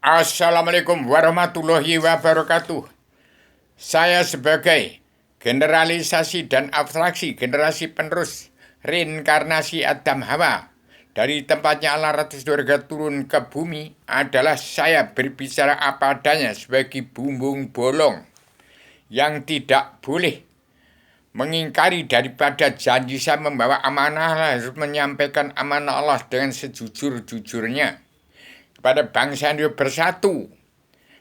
Assalamualaikum warahmatullahi wabarakatuh. Saya sebagai generalisasi dan abstraksi generasi penerus reinkarnasi Adam Hawa dari tempatnya Allah ratus surga turun ke bumi adalah saya berbicara apa adanya sebagai bumbung bolong yang tidak boleh mengingkari daripada janji saya membawa amanah, harus menyampaikan amanah Allah dengan sejujur-jujurnya kepada bangsa Indonesia bersatu,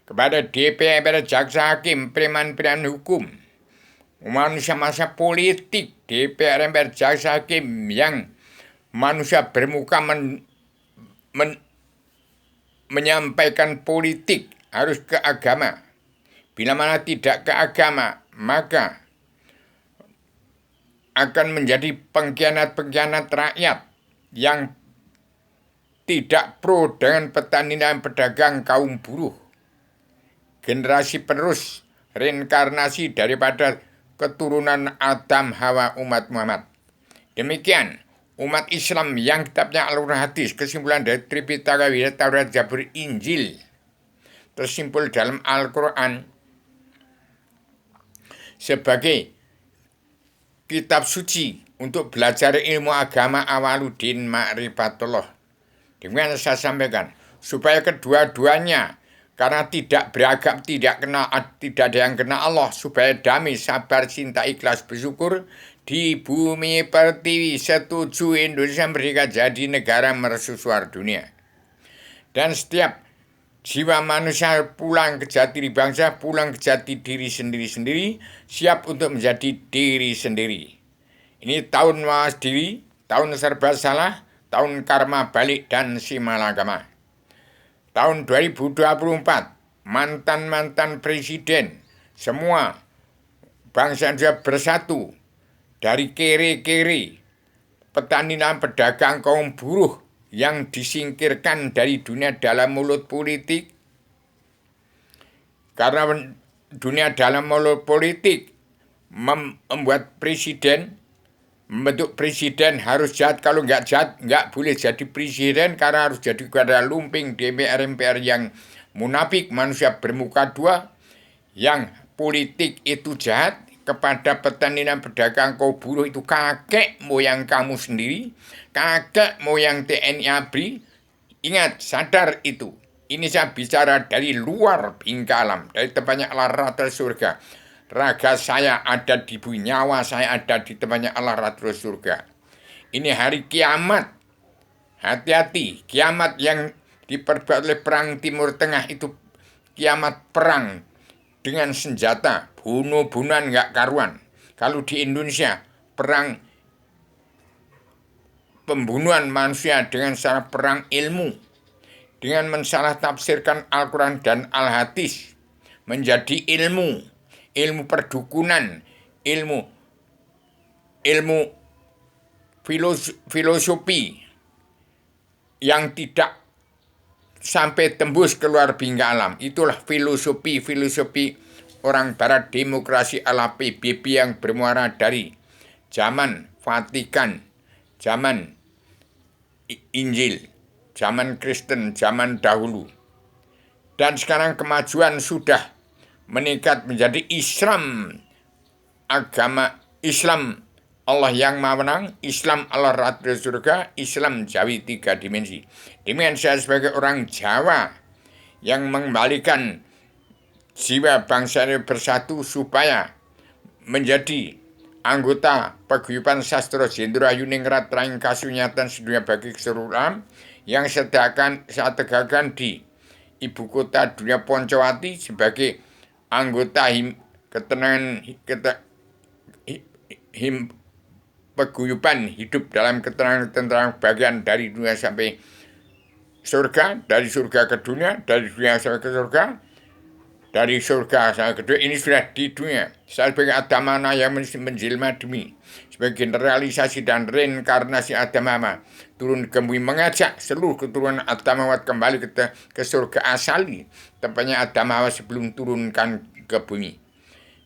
kepada DPR, jaksa hakim, preman-preman hukum, manusia masa politik, DPR, MPR, jaksa hakim yang manusia bermuka menyampaikan politik harus ke agama. Bila mana tidak ke agama, maka akan menjadi pengkhianat-pengkhianat rakyat yang tidak pro dengan petani dan pedagang kaum buruh. Generasi penerus reinkarnasi daripada keturunan Adam Hawa umat Muhammad. Demikian umat Islam yang kitabnya Al-Quran Hadis, kesimpulan dari Tripitaka, Weda, Taurat, Zabur, Injil, tersimpul dalam Al-Quran sebagai kitab suci untuk belajar ilmu agama Awaluddin Ma'rifatullah. Dengan saya sampaikan, supaya kedua-duanya, karena tidak beragam, tidak ada yang kenal Allah, supaya damai, sabar, cinta, ikhlas, bersyukur di bumi pertiwi, setuju Indonesia merdeka jadi negara mercusuar dunia. Dan setiap jiwa manusia pulang ke jati diri bangsa, pulang ke jati diri sendiri-sendiri, siap untuk menjadi diri sendiri. Ini tahun mawas diri, tahun serba salah, tahun karma balik dan simalakama. Tahun 2024, mantan-mantan presiden, semua bangsa Indonesia bersatu, dari kere-kere, petani dan pedagang kaum buruh yang disingkirkan dari dunia dalam mulut politik. Karena dunia dalam mulut politik membuat presiden, membentuk presiden harus jahat, kalau nggak jahat nggak boleh jadi presiden karena harus jadi kepada lumping DPR MPR yang munafik, manusia bermuka dua, yang politik itu jahat, kepada petani dan pedagang kaum buruh itu kakek moyang kamu sendiri, kakek moyang TNI ABRI. Ingat, sadar itu. Ini saya bicara dari luar bingkai alam, dari tempatnya Allah rata surga. Raga saya ada di bumi, nyawa saya ada di tempatnya Allah Ratul surga. Ini hari kiamat. Hati-hati, kiamat yang diperbuat oleh perang Timur Tengah itu kiamat perang dengan senjata, bunuh-bunuhan nggak karuan. Kalau di Indonesia, perang pembunuhan manusia dengan cara perang ilmu, dengan mensalah tafsirkan Al-Quran dan Al-Hadis menjadi ilmu perdukunan, ilmu filosofi yang tidak sampai tembus keluar bingkai alam. Itulah filosofi orang barat, demokrasi ala PBB yang bermuara dari zaman Vatikan, zaman Injil, zaman Kristen, zaman dahulu. Dan sekarang kemajuan sudah meningkat menjadi Islam, agama Islam Allah yang Maha Menang, Islam Allah Ratul surga, Islam Jawi 3 dimensi. Demikian saya sebagai orang Jawa yang mengembalikan jiwa bangsa ini bersatu supaya menjadi anggota paguyuban sastra Jendra Yuningrat Raing Kasunyatan sedunia bagi keseluruhan alam yang saya tegakkan di ibu kota dunia Poncowati sebagai anggota paguyuban hidup dalam ketenangan bagian dari dunia sampai surga, dari surga ke dunia, dari dunia sampai ke surga, dari surga sampai ke dunia. Ini sudah di dunia. Saya sebagai Adamana yang menjelma demi sebagai generalisasi dan reinkarnasi Adamama turun ke bumi, mengajak seluruh keturunan Adamawa kembali ke surga asali, tempatnya Adamawa sebelum turunkan ke bumi.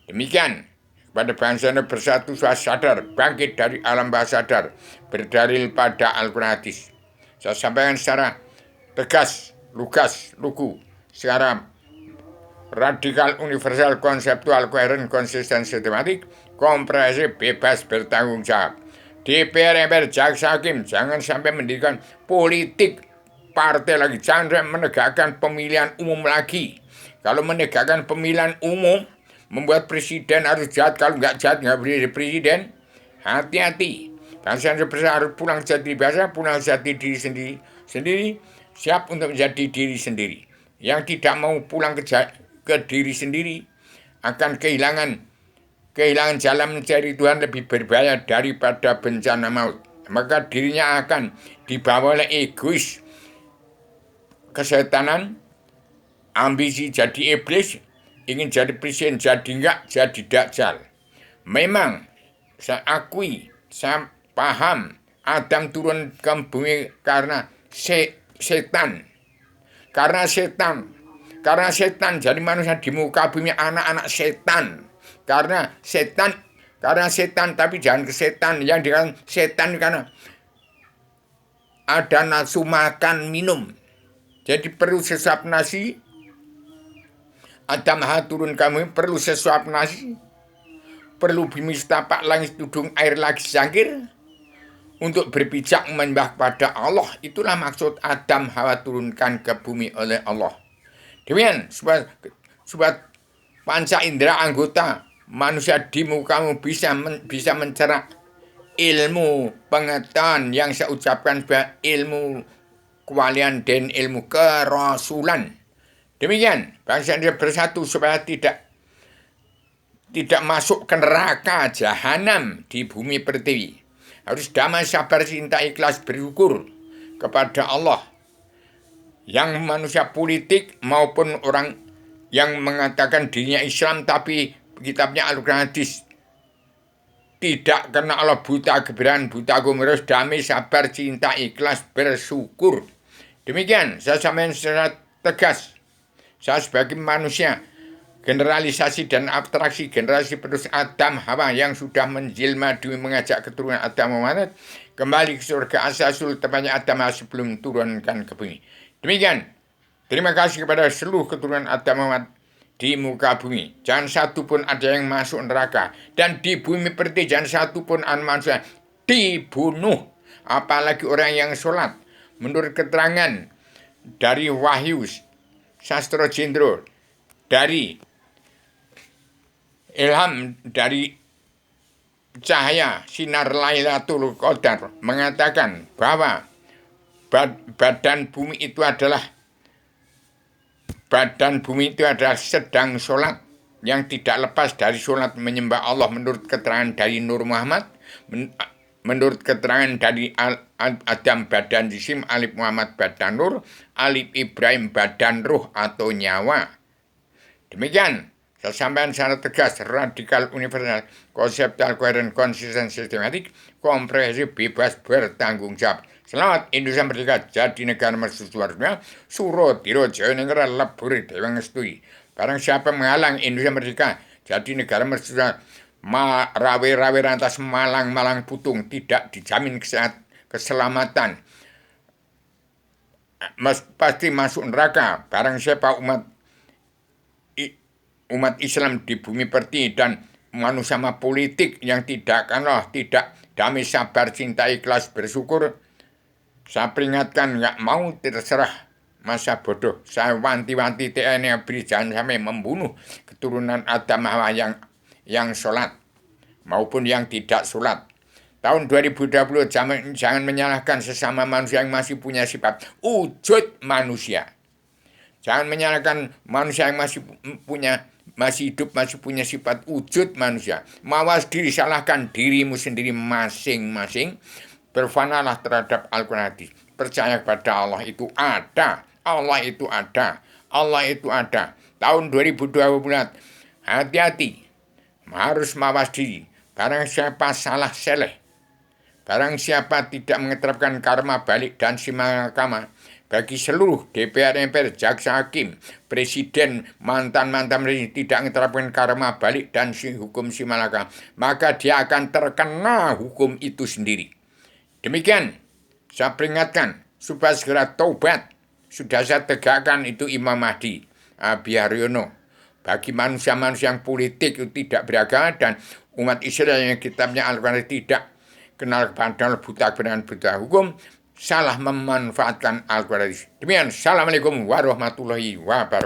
Demikian pada bangsa bersatu, sadar, bangkit dari alam bawah sadar, berdalil pada Al-Quran Hadis. Saya sampaikan secara tegas, lugas, lugu. secara radikal, universal, konseptual, koheren, konsisten, sistematik, komprehensif, bebas, bertanggung jawab. DPR, MPR, jaksa, hakim, jangan sampai mendirikan politik partai lagi, jangan sampai menegakkan pemilihan umum lagi. Kalau menegakkan pemilihan umum, membuat presiden harus jahat, kalau nggak jahat nggak boleh jadi presiden. Hati-hati. Bangsa Indonesia harus pulang jati biasa, pulang jati diri sendiri, siap untuk menjadi diri sendiri. Yang tidak mau pulang ke diri sendiri akan kehilangan jalan mencari Tuhan lebih berbahaya daripada bencana maut. Maka dirinya akan dibawa oleh egois, kesetanan, ambisi jadi iblis, ingin jadi presiden, jadi enggak, jadi dajjal. Memang saya akui, saya paham Adam turun ke bumi karena setan. Karena setan jadi manusia di muka bumi, anak-anak setan. Karena setan, tapi jangan ke setan. Yang dikatakan setan karena ada nafsu makan minum. Jadi perlu sesuap nasi. Adam turun ke bumi perlu sesuap nasi. Perlu bumi setapak langit tudung air lagi sangkir. Untuk berpijak menyembah pada Allah. Itulah maksud Adam Hawa turunkan ke bumi oleh Allah. Demikian, sobat panca indera anggota manusia di mukamu bisa mencerah ilmu pengetahuan yang saya ucapkan sebagai ilmu kewalian dan ilmu kerasulan. Demikian, bangsa Indonesia bersatu supaya tidak masuk ke neraka jahanam di bumi pertiwi. Harus damai, sabar, cinta, ikhlas, bersyukur kepada Allah. Yang manusia politik maupun orang yang mengatakan dirinya Islam tapi kitabnya Al-Quran hadis. Tidak karena Allah, buta kebenaran, buta harus damai, sabar, cinta, ikhlas, bersyukur. Demikian saya sampaikan secara tegas. Saya sebagai manusia, generalisasi dan abstraksi generasi penerus Adam Hawa yang sudah menjelma demi mengajak keturunan Adam Muhammad kembali ke surga asal-usul tempatnya Adam sebelum turunkan ke bumi. Demikian, terima kasih kepada seluruh keturunan Adam Muhammad di muka bumi. Jangan satu pun ada yang masuk neraka. Dan di bumi pertiwi jangan satu pun manusia dibunuh. Apalagi orang yang sholat. Menurut keterangan dari Wahyu Sastro Jendro, dari ilham dari cahaya sinar Lailatul Qadar mengatakan bahwa badan bumi itu adalah sedang sholat yang tidak lepas dari sholat menyembah Allah menurut keterangan dari Nur Muhammad, menurut keterangan dari Adam badan jisim, Alif Muhammad badan nur, Alif Ibrahim badan ruh atau nyawa. Demikian saya sampaikan secara tegas, radikal, universal, konseptual, koheren, konsisten, sistematik, komprehensif, bebas, bertanggung jawab. Selamat Indonesia Merdeka, jadi negara mercusuar dunia, Suro, Tiro, Jawa, Negara, Leburi, Dewa Ngestui. Barang siapa menghalang Indonesia Merdeka, jadi negara mercusuar, rawe-rawe rantas malang-malang putung, tidak dijamin keselamatan. Pasti masuk neraka. Barang siapa umat Islam di bumi pertiwi dan manusia politik yang tidak damai, sabar, cinta, ikhlas, bersyukur, saya peringatkan, nggak mau terserah masa bodoh. Saya wanti-wanti TNI beri jangan sampai membunuh keturunan Adam Hawa yang sholat maupun yang tidak sholat. Tahun 2020 jangan menyalahkan sesama manusia yang masih punya sifat wujud manusia. Jangan menyalahkan manusia yang masih hidup, masih punya sifat wujud manusia. Mawas diri, salahkan dirimu sendiri masing-masing. Berfanalah terhadap Al-Quran hadis. Percaya kepada Allah itu ada. Allah itu ada. Allah itu ada. Tahun 2020, hati-hati. Harus mawas diri. Barang siapa salah seleh. Barang siapa tidak mengeterapkan karma balik dan simalakama bagi seluruh DPR, MPR, jaksa, hakim, presiden, mantan-mantan presiden tidak mengeterapkan karma balik dan hukum simalakama, maka dia akan terkena hukum itu sendiri. Demikian, saya peringatkan supaya segera taubat, sudah saya tegakkan itu Imam Mahdi Biharyono. Bagi manusia-manusia yang politik itu tidak beragama dan umat Israel yang kitabnya Al-Quran tidak kenal kepadanya, buta kebenaran, buta hukum, salah memanfaatkan Al-Quran. Demikian, Assalamualaikum warahmatullahi wabarakatuh.